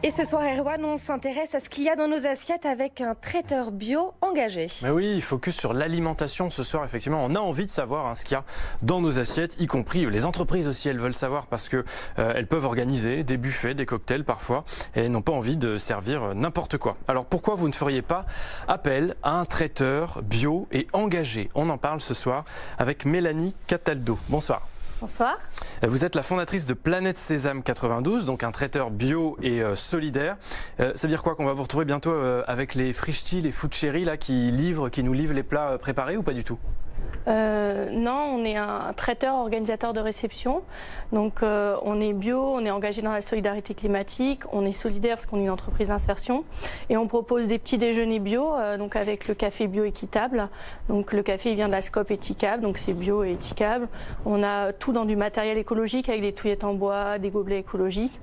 Et ce soir, Erwan, on s'intéresse à ce qu'il y a dans nos assiettes avec un traiteur bio engagé. Mais oui, focus sur l'alimentation ce soir. Effectivement, on a envie de savoir ce qu'il y a dans nos assiettes, y compris les entreprises aussi. Elles veulent savoir parce que elles peuvent organiser des buffets, des cocktails parfois, et n'ont pas envie de servir n'importe quoi. Alors pourquoi vous ne feriez pas appel à un traiteur bio et engagé? On en parle ce soir avec Mélanie Cataldo. Bonsoir. Bonsoir. Vous êtes la fondatrice de Planète Sésame 92, donc un traiteur bio et solidaire. Ça veut dire quoi, qu'on va vous retrouver bientôt avec les Frischti, les Food Chéri là, qui nous livrent les plats préparés ou pas du tout? Non, on est un traiteur organisateur de réception. Donc on est bio, on est engagé dans la solidarité climatique, on est solidaire parce qu'on est une entreprise d'insertion et on propose des petits déjeuners bio, donc avec le café bio équitable. Donc le café il vient de la SCOP éthicable, donc c'est bio et éthicable. On a tout dans du matériel écologique avec des touillettes en bois, des gobelets écologiques.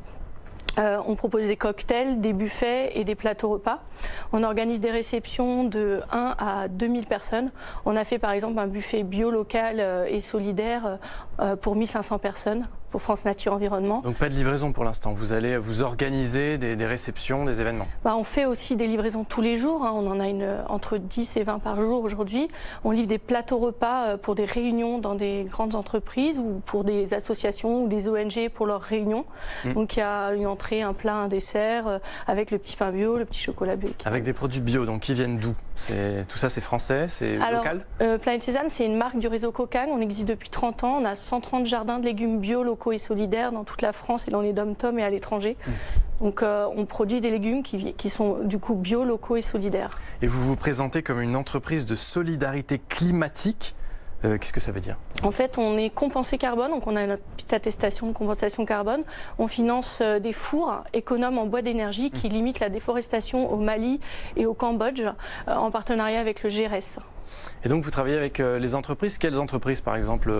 On propose des cocktails, des buffets et des plateaux repas. On organise des réceptions de 1 à 2000 personnes. On a fait par exemple un buffet bio local et solidaire pour 1500 personnes pour France Nature Environnement. Donc pas de livraison pour l'instant, vous allez vous organiser des réceptions, des événements? On fait aussi des livraisons tous les jours, on en a entre 10 et 20 par jour aujourd'hui. On livre des plateaux repas pour des réunions dans des grandes entreprises ou pour des associations ou des ONG pour leurs réunions. Donc il y a une entrée, un plat, un dessert avec le petit pain bio, le petit chocolat bio. Avec des produits bio, donc qui viennent d'où? Tout ça c'est français, c'est local? Planète Sésame, c'est une marque du réseau Cocagne, on existe depuis 30 ans, on a 130 jardins de légumes bio locaux et solidaires dans toute la France et dans les dom-tom et à l'étranger. Donc on produit des légumes qui sont du coup bio, locaux et solidaires. Et vous vous présentez comme une entreprise de solidarité climatique. Qu'est-ce que ça veut dire? En fait, on est compensé carbone, donc on a notre petite attestation de compensation carbone. On finance des fours économes en bois d'énergie qui limitent la déforestation au Mali et au Cambodge en partenariat avec le GRS. Et donc vous travaillez avec les entreprises. Quelles entreprises par exemple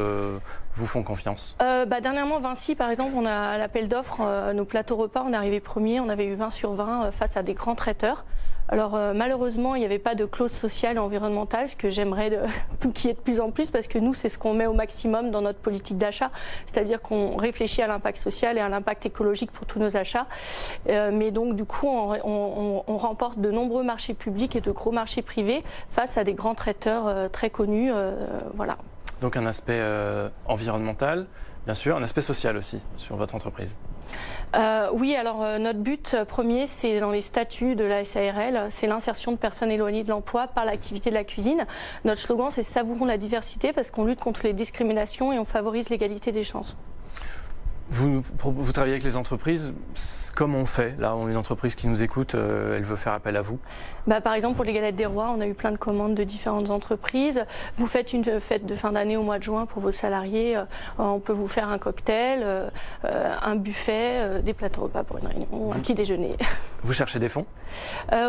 vous font confiance? Dernièrement Vinci par exemple, on a l'appel d'offres, nos plateaux repas, on est arrivé premier, on avait eu 20 sur 20 face à des grands traiteurs. Alors malheureusement il n'y avait pas de clause sociale et environnementale, ce que j'aimerais qu'il y ait de plus en plus parce que nous c'est ce qu'on met au maximum dans notre politique d'achat, c'est-à-dire qu'on réfléchit à l'impact social et à l'impact écologique pour tous nos achats. Mais donc du coup on remporte de nombreux marchés publics et de gros marchés privés face à des grands traiteurs très connus. Voilà. Donc un aspect environnemental, bien sûr, un aspect social aussi sur votre entreprise. Oui, alors notre but premier, c'est dans les statuts de la SARL, c'est l'insertion de personnes éloignées de l'emploi par l'activité de la cuisine. Notre slogan, c'est savourons la diversité parce qu'on lutte contre les discriminations et on favorise l'égalité des chances. Vous travaillez avec les entreprises, comment on fait? Là, on a une entreprise qui nous écoute, elle veut faire appel à vous. Par exemple, pour les galettes des rois, on a eu plein de commandes de différentes entreprises. Vous faites une fête de fin d'année au mois de juin pour vos salariés, on peut vous faire un cocktail, un buffet, des plateaux repas pour une réunion, un petit déjeuner. Vous cherchez des fonds?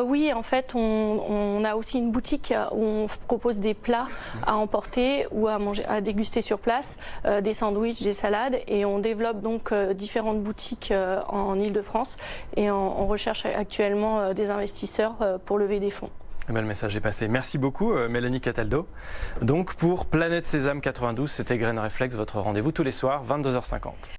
Oui, en fait, on a aussi une boutique où on propose des plats à emporter ou à manger, à déguster sur place, des sandwichs, des salades, et on développe donc différentes boutiques en Île-de-France et on recherche actuellement des investisseurs pour lever des fonds. Le message est passé. Merci beaucoup Mélanie Cataldo. Donc pour Planète Sésame 92, c'était Graines Réflexe, votre rendez-vous tous les soirs, 22h50.